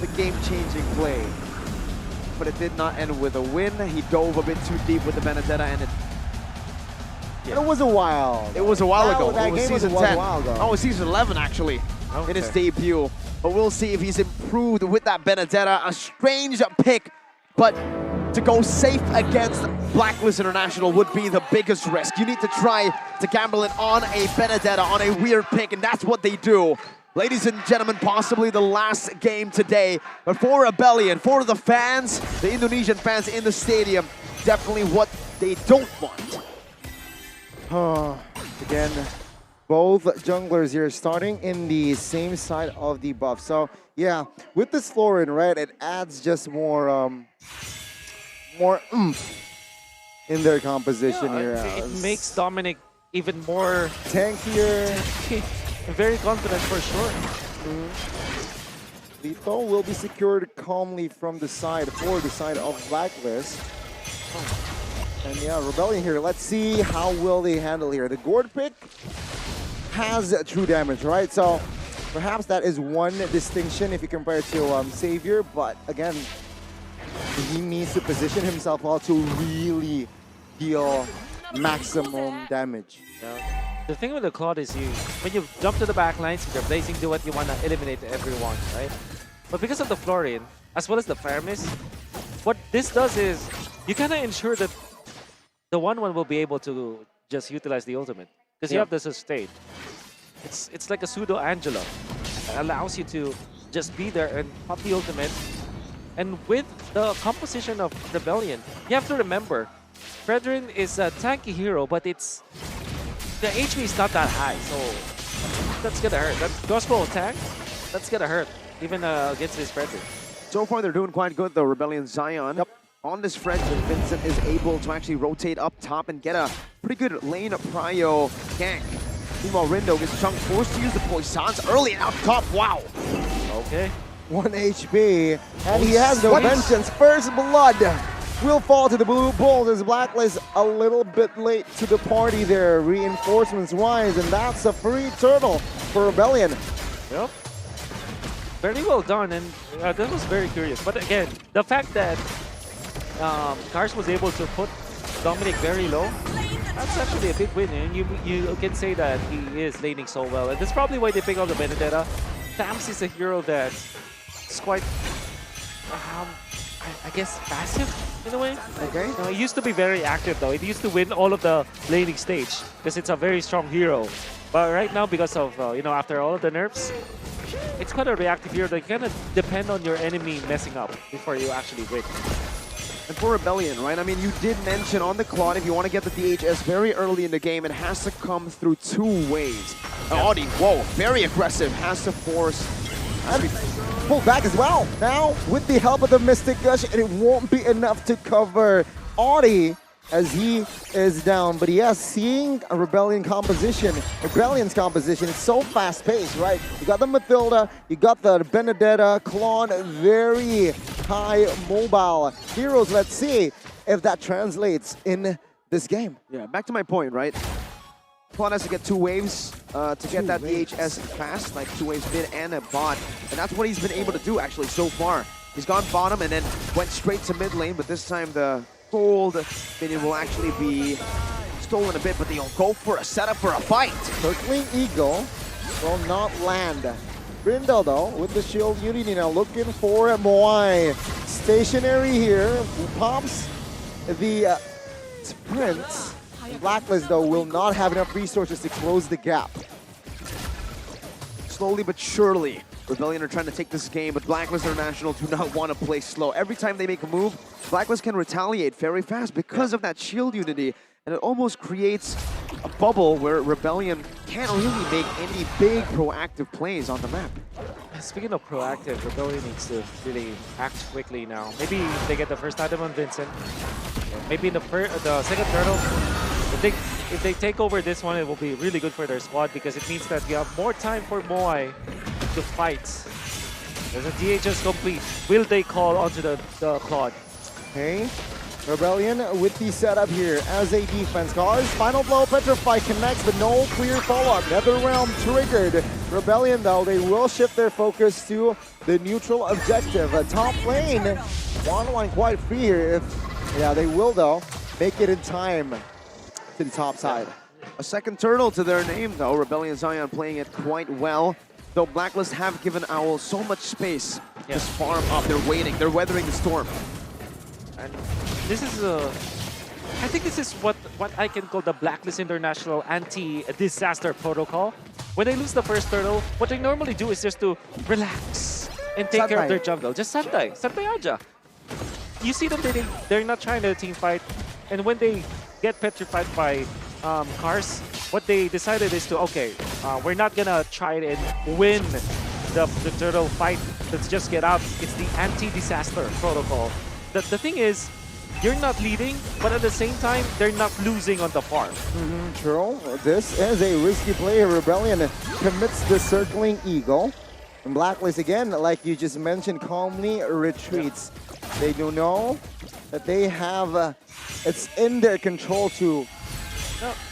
the game-changing play. But it did not end with a win. He dove a bit too deep with the Benedetta, and it was a while. It was a while ago. That it was game season was 10. a while ago. Oh, it was season 11 actually, in his debut. But we'll see if he's improved with that Benedetta. A strange pick, but to go safe against Blacklist International would be the biggest risk. You need to try to gamble it on a Benedetta, on a weird pick, and that's what they do. Ladies and gentlemen, possibly the last game today. But for Rebellion, for the fans, the Indonesian fans in the stadium, definitely what they don't want. Again, both junglers here starting in the same side of the buff. So yeah, with this Florin, right, it adds just more oomph in their composition here. It makes Dominic even more tankier. Very confident for sure. Lito will be secured calmly from the side, for the side of Blacklist. And yeah, Rebellion here. Let's see how will they handle here. The Gourd pick has true damage, right? So perhaps that is one distinction if you compare it to Savior. But again, he needs to position himself well to really deal maximum damage. Yeah. The thing with the Claude is when you jump to the back lines, you're blazing do what you want to eliminate everyone, right? But because of the Florin, as well as the Faramis, what this does is you kind of ensure that the 1-1 will be able to just utilize the ultimate. Because you have the sustain. It's like a pseudo Angela. It allows you to just be there and pop the ultimate. And with the composition of Rebellion, you have to remember, Fredrin is a tanky hero, but the HP is not that high, so that's gonna hurt. That Gospel attack, that's gonna hurt, even against this Fredrin. So far, they're doing quite good, though. Rebellion Zion. Yep. On this Fredrin, Vincent is able to actually rotate up top and get a pretty good lane prio gank. Meanwhile, Rindo gets Chunk forced to use the Poisons early and out top. Wow. Okay. 1 HP, and he has no vengeance. First blood will fall to the Blue Bulls as Blacklist a little bit late to the party there, reinforcements-wise, and that's a free turtle for Rebellion. Yep. Very well done, and that was very curious. But again, the fact that Kars was able to put Dominic very low, that's actually a big win, and you can say that he is laning so well, and that's probably why they pick up the Benedetta. Tams is a hero that's quite, I guess, passive in a way. Okay. No, it used to be very active though. It used to win all of the laning stage because it's a very strong hero. But right now, because of after all of the nerfs, it's quite a reactive hero that kind of depend on your enemy messing up before you actually win. And for Rebellion, right? I mean, you did mention on the Claude, if you want to get the DHS very early in the game, it has to come through 2 ways. Audi, whoa, very aggressive, has to force. Pull back as well. Now, with the help of the Mystic Gush, it won't be enough to cover Audi as he is down. But yes, seeing a Rebellion's composition, it's so fast-paced, right? You got the Mathilda, you got the Benedetta, Claude, very high mobile heroes. Let's see if that translates in this game. Yeah, back to my point, right? Claude has to get 2 waves to get that DHS fast, like 2 waves mid and a bot. And that's what he's been able to do actually so far. He's gone bottom and then went straight to mid lane, but this time the gold minion will actually be stolen a bit, but they'll go for a setup for a fight. Circling Eagle will not land. Brindle though, with the shield unity now looking for Moai. Stationary here, who pops the sprint. Blacklist, though, will not have enough resources to close the gap. Slowly but surely, Rebellion are trying to take this game, but Blacklist International do not want to play slow. Every time they make a move, Blacklist can retaliate very fast because of that shield unity, and it almost creates a bubble where Rebellion can't really make any big proactive plays on the map. Speaking of proactive, Rebellion needs to really act quickly now. Maybe they get the first item on Vincent. Maybe in the second turtle. If they take over this one, it will be really good for their squad because it means that you have more time for Moai to fight. There's a DHS complete. Will they call onto the Claude? Okay. Rebellion with the setup here as a defense. Cars, final blow, Petrify connects, but no clear follow-up. Nether Realm triggered. Rebellion, though, they will shift their focus to the neutral objective. Top lane, 1-1 quite free here. They will, though, make it in time to the top side. A second turtle to their name, though. Rebellion Zion playing it quite well. Though Blacklist have given Owl so much space to just farm up. They're waiting. They're weathering the storm. And this is I think this is what I can call the Blacklist International anti-disaster protocol. When they lose the first turtle, what they normally do is just to relax and take care of their jungle. Just santay aja. You see them, they're not trying to team fight. And when they get petrified by cars, what they decided is to, we're not gonna try and win the turtle fight. Let's just get out. It's the anti-disaster protocol. The thing is, you're not leading, but at the same time, they're not losing on the farm. True. This is a risky play. Rebellion commits the circling eagle. And Blacklist, again, like you just mentioned, calmly retreats. They do know that they have, it's in their control to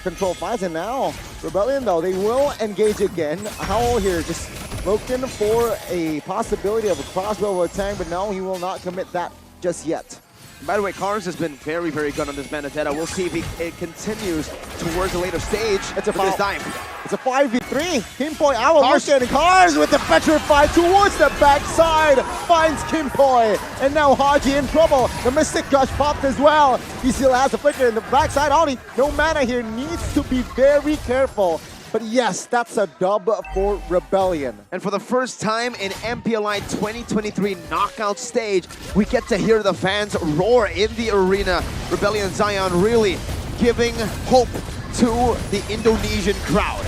control fights. And now, Rebellion, though, they will engage again. Howl here just looking for a possibility of a crossbow attack, but no, he will not commit that just yet. By the way, Cars has been very, very good on this Benedetta. We'll see if it continues towards the later stage. It's a this time. It's a 5v3. Kimpoi, Owl looking. Cars with the petrified towards the backside. Finds Kimpoi. And now Haji in trouble. The Mystic Gush popped as well. He still has the flicker in the backside. Only no mana here. Needs to be very careful. But yes, that's a dub for Rebellion. And for the first time in MPLI 2023 knockout stage, we get to hear the fans roar in the arena. Rebellion Zion really giving hope to the Indonesian crowd.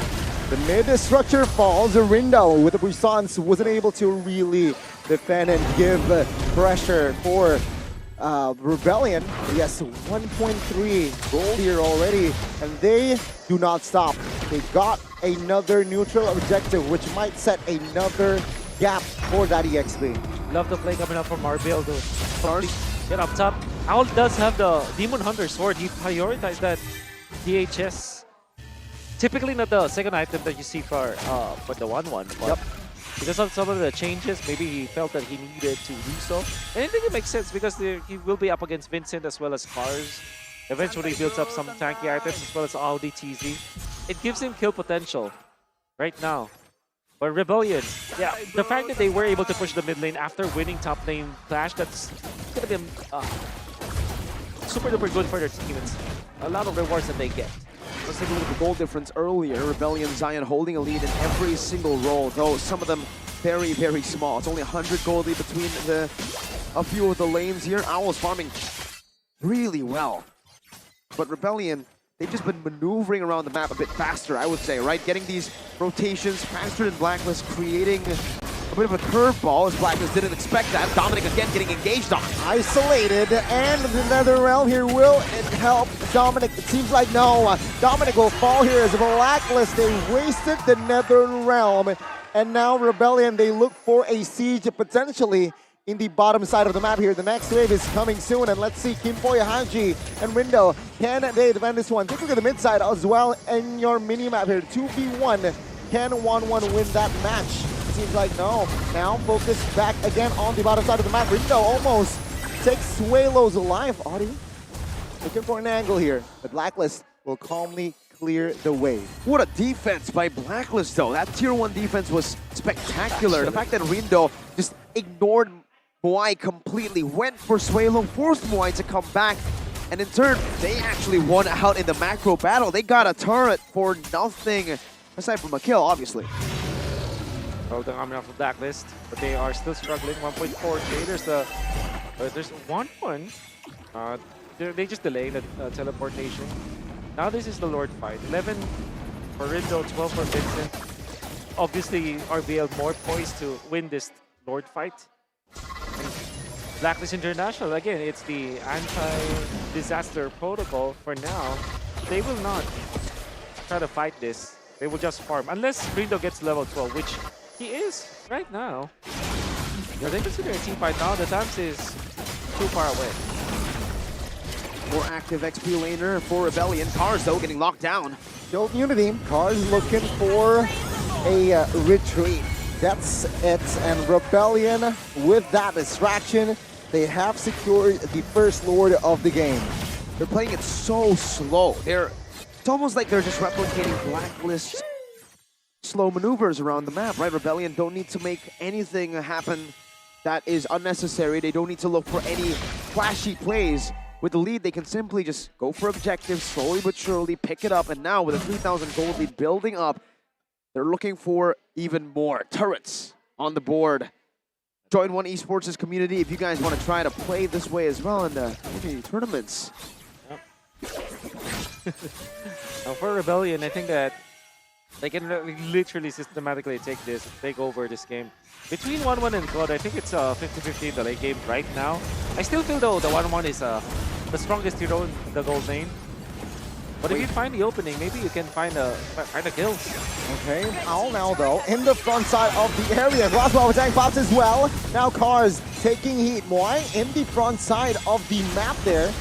The mid structure falls. Rindo with the Buissance wasn't able to really defend and give pressure for Rebellion. Yes, 1.3 gold here already, and they do not stop. They got another neutral objective, which might set another gap for that EXP. Love the play coming up from RBL, though. First, get up top. Owl does have the Demon Hunter sword. He prioritized that DHS. Typically not the second item that you see for the 1-1, but because of some of the changes, maybe he felt that he needed to do so. And I think it makes sense because he will be up against Vincent as well as Cars. Eventually builds up some tanky items as well as Audi TZ. It gives him kill potential right now. But Rebellion, the fact that they were able to push the mid lane after winning top lane clash, that's gonna be super duper good for their team. It's a lot of rewards that they get. Let's take a look at the goal difference earlier. Rebellion Zion holding a lead in every single role, though some of them very, very small. It's only 100 gold lead between a few of the lanes here. Owl's farming really well. But Rebellion, they've just been maneuvering around the map a bit faster, I would say, right? Getting these rotations faster than Blacklist, creating a bit of a curveball, as Blacklist didn't expect that. Dominic again getting engaged on. Isolated, and the Nether Realm here will help Dominic. It seems like no. Dominic will fall here as Blacklist. They wasted the Nether Realm, and now Rebellion, they look for a siege potentially in the bottom side of the map here. The next wave is coming soon, and let's see Kimpoi, Haji, and Rindo. Can they defend this one? Take a look at the mid side as well in your mini-map here. 2v1. Can 1-1 win that match? Seems like no. Now focus back again on the bottom side of the map. Rindo almost takes Suelo's life. Audi looking for an angle here. The Blacklist will calmly clear the way. What a defense by Blacklist, though. That tier 1 defense was spectacular. The fact that Rindo just ignored Moai completely, went for Suelo, forced Moai to come back, and in turn, they actually won out in the macro battle. They got a turret for nothing, aside from a kill, obviously. Oh, they're coming off the Blacklist, but they are still struggling. 1.4k. There's 1-1. They just delayed the teleportation. Now this is the Lord fight. 11 for Rindo, 12 for Vincent. Obviously, RBL more poised to win this Lord fight. Blacklist International, again, it's the anti-disaster protocol for now. They will not try to fight this. They will just farm. Unless Rindo gets level 12, which he is right now. Yeah, they consider a team fight now. The Tams is too far away. More active XP laner for Rebellion. Cars, though, getting locked down. Build Unity. Cars looking for a retreat. That's it. And Rebellion, with that distraction, they have secured the first Lord of the game. They're playing it so slow. It's almost like they're just replicating Blacklist slow maneuvers around the map, right? Rebellion don't need to make anything happen that is unnecessary. They don't need to look for any flashy plays. With the lead, they can simply just go for objectives, slowly but surely pick it up. And now with a 3,000 gold lead building up, they're looking for even more turrets on the board. Join One Esports' community if you guys want to try to play this way as well in the tournaments. Now for Rebellion, I think that they can literally systematically take over this game. Between 1-1 and God, I think it's 50-50 in the late game right now. I still feel though the 1-1 is the strongest hero in the gold lane. But if you find the opening, maybe you can find a kills. Okay, Owl now though, in the front side of the area. Roswell with tank pops as well. Now Cars taking heat. Moai in the front side of the map there.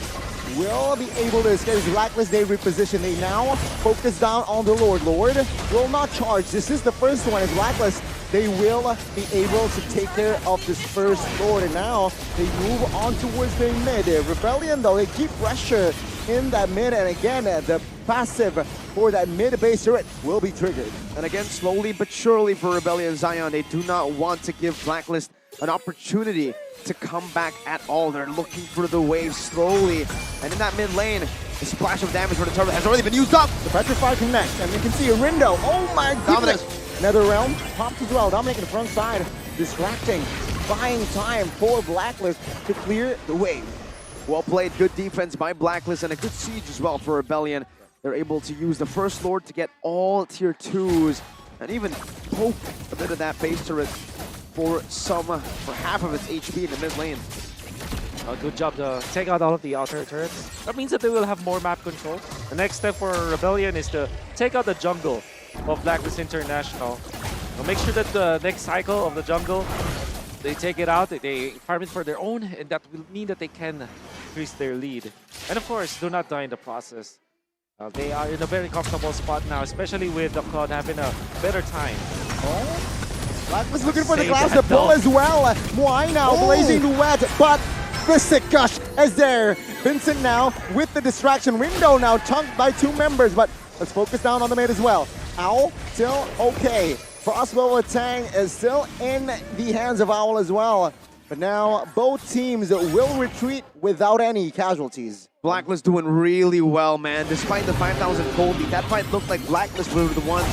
Will be able to escape his Blacklist. They reposition. They now focus down on the Lord. Lord will not charge. This is the first one. As Blacklist, they will be able to take care of this first Lord. And now they move on towards the mid. Rebellion though, they keep pressure in that mid. And again, the passive for that mid base turret will be triggered. And again, slowly but surely for Rebellion Zion, they do not want to give Blacklist an opportunity to come back at all. They're looking for the wave slowly. And in that mid lane, the splash of damage for the turret has already been used up. The Petrified connects, and you can see a Rindo. Oh my goodness. Another realm pops as well. Dominic in the front side, distracting, buying time for Blacklist to clear the wave. Well played, good defense by Blacklist, and a good siege as well for Rebellion. They're able to use the first Lord to get all tier 2s and even poke a bit of that base turret for half of its HP in the mid lane. Good job to take out all of the outer turrets. That means that they will have more map control. The next step for Rebellion is to take out the jungle of Blacklist International. Now make sure that the next cycle of the jungle, they take it out, they farm it for their own, and that will mean that they can increase their lead. And of course, do not die in the process. They are in a very comfortable spot now, especially with the Cloud having a better time. Oh. Blacklist looking for the glass to pull as well. Moai now blazing the wet, but Mystic Gush is there. Vincent now with the distraction window now chunked by 2 members, but let's focus down on the mid as well. Owl still okay. Frostwell with Tang is still in the hands of Owl as well. But now both teams will retreat without any casualties. Blacklist doing really well, man. Despite the 5,000 gold lead, that fight looked like Blacklist were the ones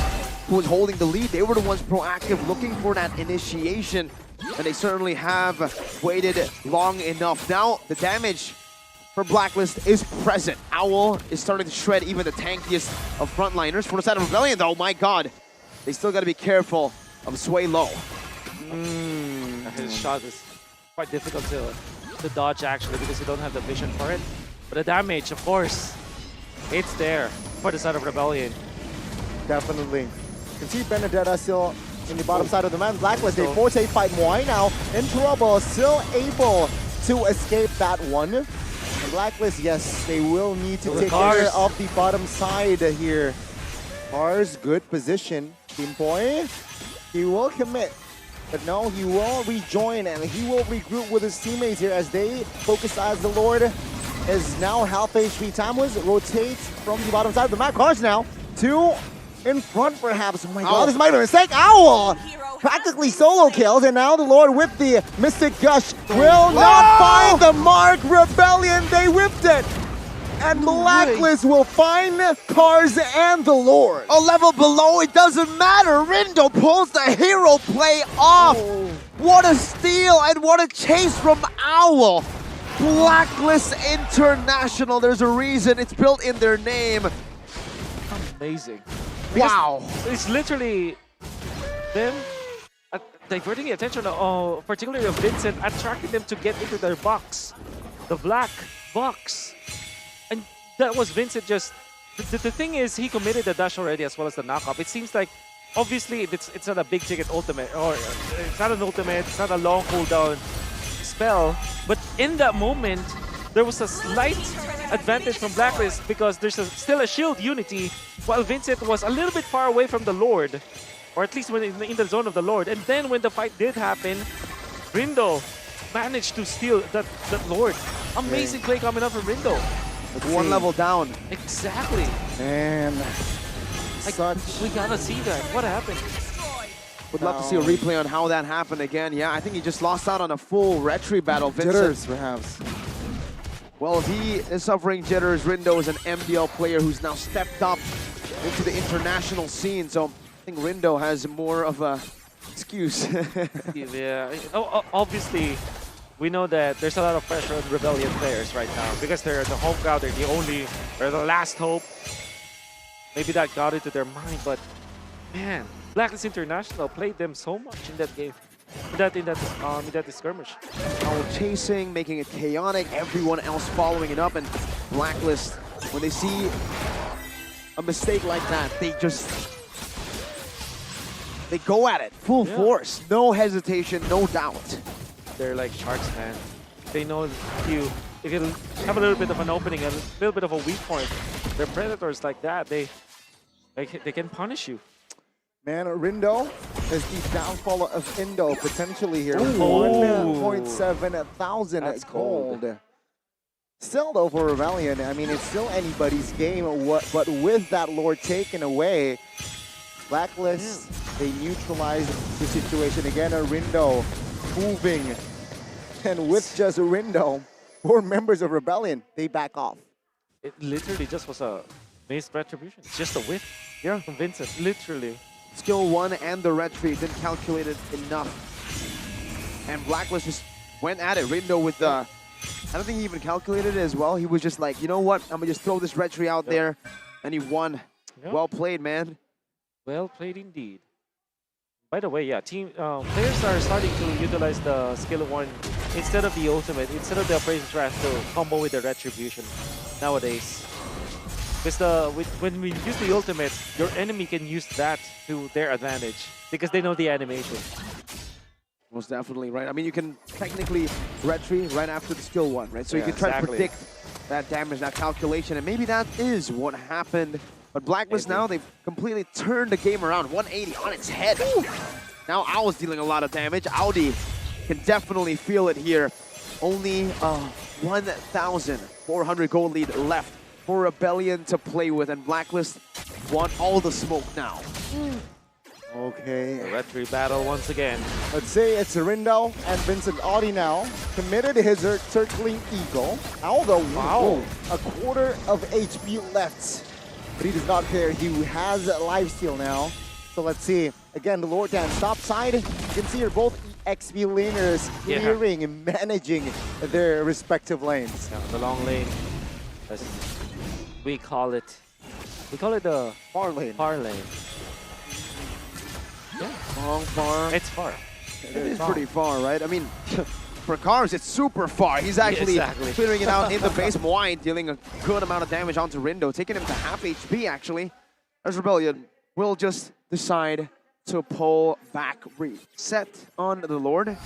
who was holding the lead. They were the ones proactive, looking for that initiation. And they certainly have waited long enough. Now, the damage for Blacklist is present. Owl is starting to shred even the tankiest of frontliners. For the side of Rebellion, though, my God, they still got to be careful of Sway Low. His shot is quite difficult to dodge, actually, because you don't have the vision for it. But the damage, of course, it's there for the side of Rebellion. Definitely. You can see Benedetta still in the bottom side of the map. Blacklist, they force a fight. Moai now in trouble, still able to escape that one. And Blacklist, yes, they will need to take care of the bottom side here. Cars, good position. Team Boy, he will commit. But no, he will rejoin and he will regroup with his teammates here as they focus as the Lord is now half HP. Tamwas rotates from the bottom side of the map. Cars now, 2 in front perhaps. Oh my God, this might be a mistake. Owl! Practically solo kills, and now the Lord with the Mystic Gush will not find the mark. Rebellion, they whipped it. And Blacklist will find Cars and the Lord. A level below, it doesn't matter. Rindo pulls the hero play off. What a steal and what a chase from Owl. Blacklist International, there's a reason it's built in their name. Amazing. Wow. It's literally them diverting the attention of, particularly of Vincent, attracting them to get into their box. The black box. And that was Vincent just... The thing is, he committed the dash already as well as the knockup. It seems like, obviously, it's not a big ticket ultimate, or it's not an ultimate, it's not a long cooldown spell. But in that moment, there was a slight advantage from Blacklist because there's still a shield unity, while Vincent was a little bit far away from the Lord. or at least when in the zone of the Lord. And then when the fight did happen, Rindo managed to steal that Lord. Amazing play coming up from Rindo. One level down. Exactly. And we gotta see that. What happened? Would love to see a replay on how that happened again. Yeah, I think he just lost out on a full retry battle. Vincent. Jitters, perhaps. Well, he is suffering jitters. Rindo is an MDL player who's now stepped up into the international scene. So I think Rindo has more of a excuse. Yeah. Obviously, we know that there's a lot of pressure on Rebellion players right now because they're the home crowd. They're the last hope. Maybe that got into their mind, but man, Blacklist International played them so much in that game, in that skirmish. Now chasing, making it chaotic, everyone else following it up, and Blacklist, when they see a mistake like that, they go at it, full force, no hesitation, no doubt. They're like sharks, man. They know if you have a little bit of an opening, a little bit of a weak point, they're predators like that. They can punish you. Man, Rindo is the downfall of Indo potentially here. Ooh. 1.7 thousand That's gold. cold. Still though for Rebellion, I mean, it's still anybody's game, but with that Lord taken away, Blacklist, they neutralize the situation. Again, Rindo moving. And with just Rindo, 4 members of Rebellion, they back off. It literally just was a missed retribution. Just a whiff. Yeah, from Vincent, literally. Skill 1 and the retry didn't calculate it enough. And Blacklist just went at it. Rindo with the... I don't think he even calculated it as well. He was just like, you know what? I'm going to just throw this retry out there. And he won. Well played, man. Well played indeed. By the way, yeah, players are starting to utilize the skill 1 instead of the ultimate, instead of the Appraiser's Wrath to combo with the retribution nowadays. Because when we use the ultimate, your enemy can use that to their advantage because they know the animation. Most definitely, right? I mean, you can technically retry right after the skill 1, right? So you can try to predict that damage, that calculation, and maybe that is what happened. But Blacklist now, they've completely turned the game around, 180 on its head. Ooh. Now Owl's dealing a lot of damage. Audi can definitely feel it here. Only 1,400 gold lead left for Rebellion to play with, and Blacklist want all the smoke now. Okay. The retry battle once again. Let's say it's Rindo and Vincent Audi now. Committed his circling eagle. Aldo, wow, a quarter of HP left. But he does not care. He has lifesteal now. So let's see. Again, the Lord dance top side. You can see here both XP laners clearing and managing their respective lanes. Yeah, the long lane. We call it the far lane. Far lane. Yeah. Long far. It's far. It is pretty far, right? I mean, for Cars, it's super far. He's actually clearing it out in the base. Moai dealing a good amount of damage onto Rindo, taking him to half HP, actually. As Rebellion will just decide to pull back, reset on the Lord. And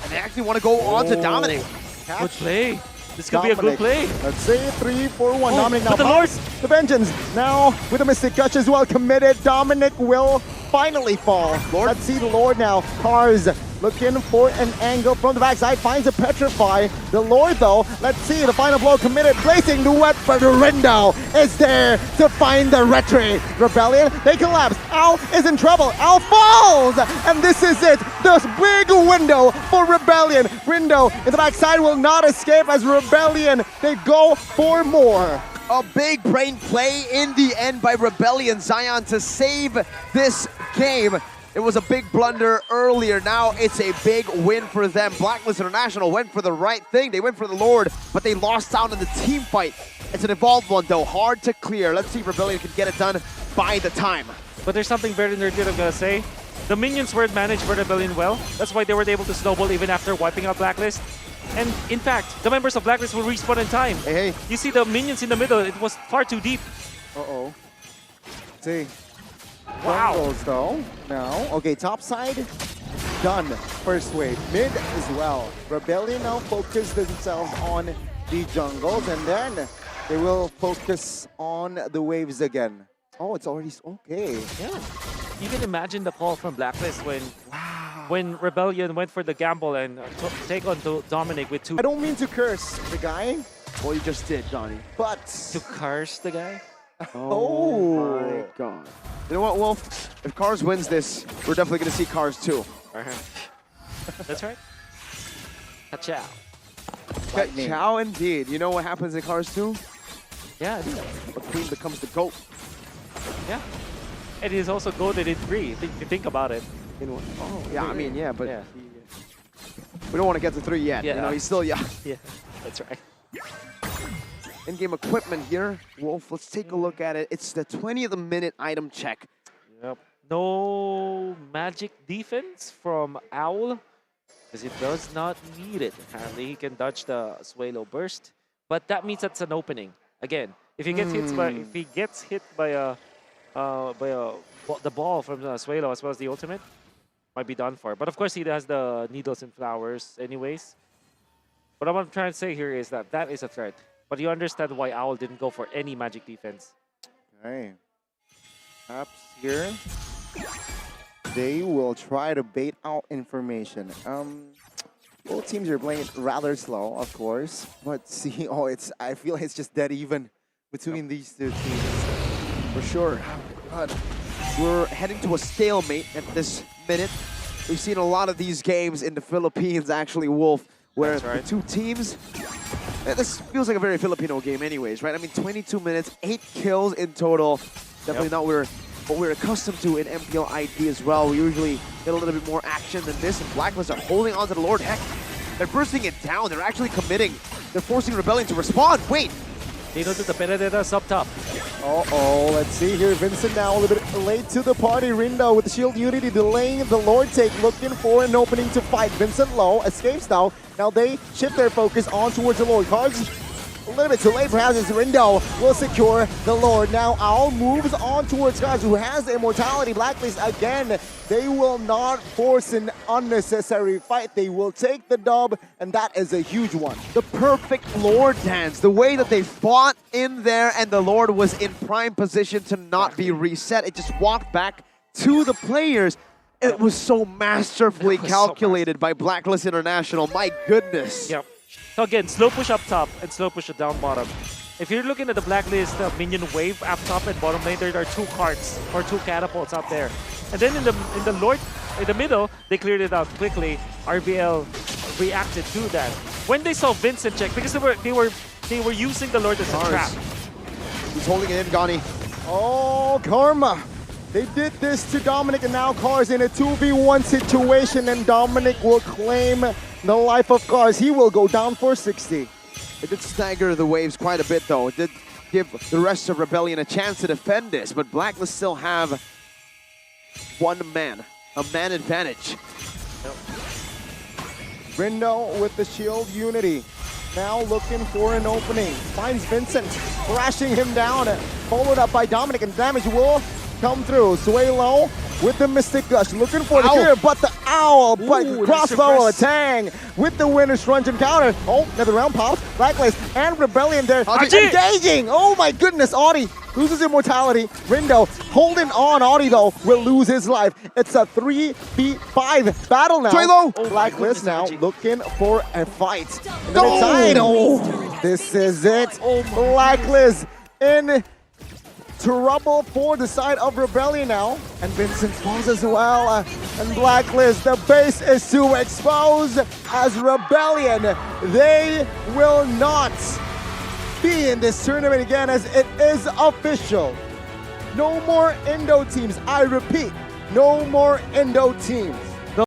they actually want to go on to Dominic. Good play. This could be a good play. Let's say 3-4-1. Dominic now. But the Lord! The Vengeance now with a Mystic Touch as well committed. Dominic will finally fall. Let's see the Lord now. Cars looking for an angle from the backside. Finds a Petrify. The Lord though, let's see the final blow committed. Placing the wet for Rindo is there to find the retry. Rebellion, they collapse. Al is in trouble. Al falls! And this is it. This big window for Rebellion. Rindo in the backside will not escape as Rebellion, they go for more. A big brain play in the end by Rebellion Zion to save this game. It was a big blunder earlier. Now it's a big win for them. Blacklist International went for the right thing. They went for the Lord, but they lost out in the team fight. It's an evolved one, though. Hard to clear. Let's see if Rebellion can get it done by the time. But there's something very nerdy I'm going to say. The minions weren't managed for Rebellion well. That's why they were able to snowball even after wiping out Blacklist. And in fact, the members of Blacklist will respawn in time. Hey. You see the minions in the middle, it was far too deep. Uh-oh. See. Wow. Jungles though. Now, okay, top side, done. First wave. Mid as well. Rebellion now focus themselves on the jungles, and then they will focus on the waves again. Oh, it's already, okay. Yeah. you can imagine the call from Blacklist when Rebellion went for the gamble and take on Dominic with 2. I don't mean to curse the guy, Well, you just did, Donnie. but To curse the guy? Oh my God. You know what, Wolf? If Cars wins this, we're definitely going to see Cars 2. That's right. Ka-chow. Chow indeed. You know what happens in Cars 2? Yeah, I do. The queen becomes the GOAT. Yeah. And he's also goated in 3, if you think about it. In one. Oh, yeah, I mean, yeah, but Yeah. we don't want to get to 3 yet. Yeah. You know, he's still young. Yeah, that's right. In-game equipment here. Wolf, let's take a look at it. It's the 20th minute item check. Yep. No magic defense from Owl, because he does not need it. Apparently, he can dodge the Swalo burst, but that means that's an opening. Again, if he gets hit by the ball from the Swalo as well as the ultimate, might be done for. But of course, he has the needles and flowers anyways. What I'm trying to say here is that that is a threat. But you understand why Owl didn't go for any magic defense. okay. Perhaps here they will try to bait out information. Both teams are playing it rather slow, of course. But see, I feel like it's just dead even between these two teams. For sure. But we're heading to a stalemate at this minute. We've seen a lot of these games in the Philippines, actually, Wolf, where the two teams... This feels like a very Filipino game anyways, right? I mean, 22 minutes, 8 kills in total. Definitely not what we're accustomed to in MPL-ID as well. We usually get a little bit more action than this, and Blacklist are holding on to the Lord. Heck, they're bursting it down. They're actually committing. They're forcing Rebellion to respond. Wait! Dino to the Benedetta up top. Uh-oh, let's see here. Vincent now a little bit late to the party. Rindo with the Shield Unity delaying the Lord take, looking for an opening to fight. Vincent low, escapes now. Now they shift their focus on towards the Lord. Cards a little bit too late perhaps as Rindo will secure the Lord. Now Owl moves on towards Cards, who has the immortality. Blacklist again, they will not force an unnecessary fight. They will take the dub, and that is a huge one. The perfect Lord dance. The way that they fought in there, and the Lord was in prime position to not be reset. It just walked back to the players. It was so masterfully calculated by Blacklist International. My goodness. Yep. So again, slow push up top and slow push down bottom. If you're looking at the Blacklist minion wave up top and bottom lane, there are 2 carts or 2 catapults out there. And then in the middle, they cleared it out quickly. RBL reacted to that. When they saw Vincent check, because they were using the Lord as a trap. He's holding it in, Gani. Oh, Karma. They did this to Dominic, and now Cars in a 2v1 situation, and Dominic will claim the life of Cars. He will go down for 60. It did stagger the waves quite a bit, though. It did give the rest of Rebellion a chance to defend this, but Blacklist still have a man advantage. Rindo with the Shield Unity. Now looking for an opening. Finds Vincent, crashing him down. Followed up by Dominic, and damage will come through. Swalo with the Mystic Gush, looking for the clear, but the Owl, but crossbow attack with the winner's lunge encounter. Oh, another round pops. Blacklist and Rebellion there engaging. Oh my goodness, Audi loses immortality. Rindo holding on. Audi though will lose his life. It's a 3v5 battle now. Swalo! Blacklist now looking for a fight. Oh, this is it. Blacklist in trouble for the side of Rebellion now. And Vincent falls as well. And Blacklist, the base is to expose as Rebellion. They will not be in this tournament again, as it is official. No more Indo teams. I repeat, no more Indo teams.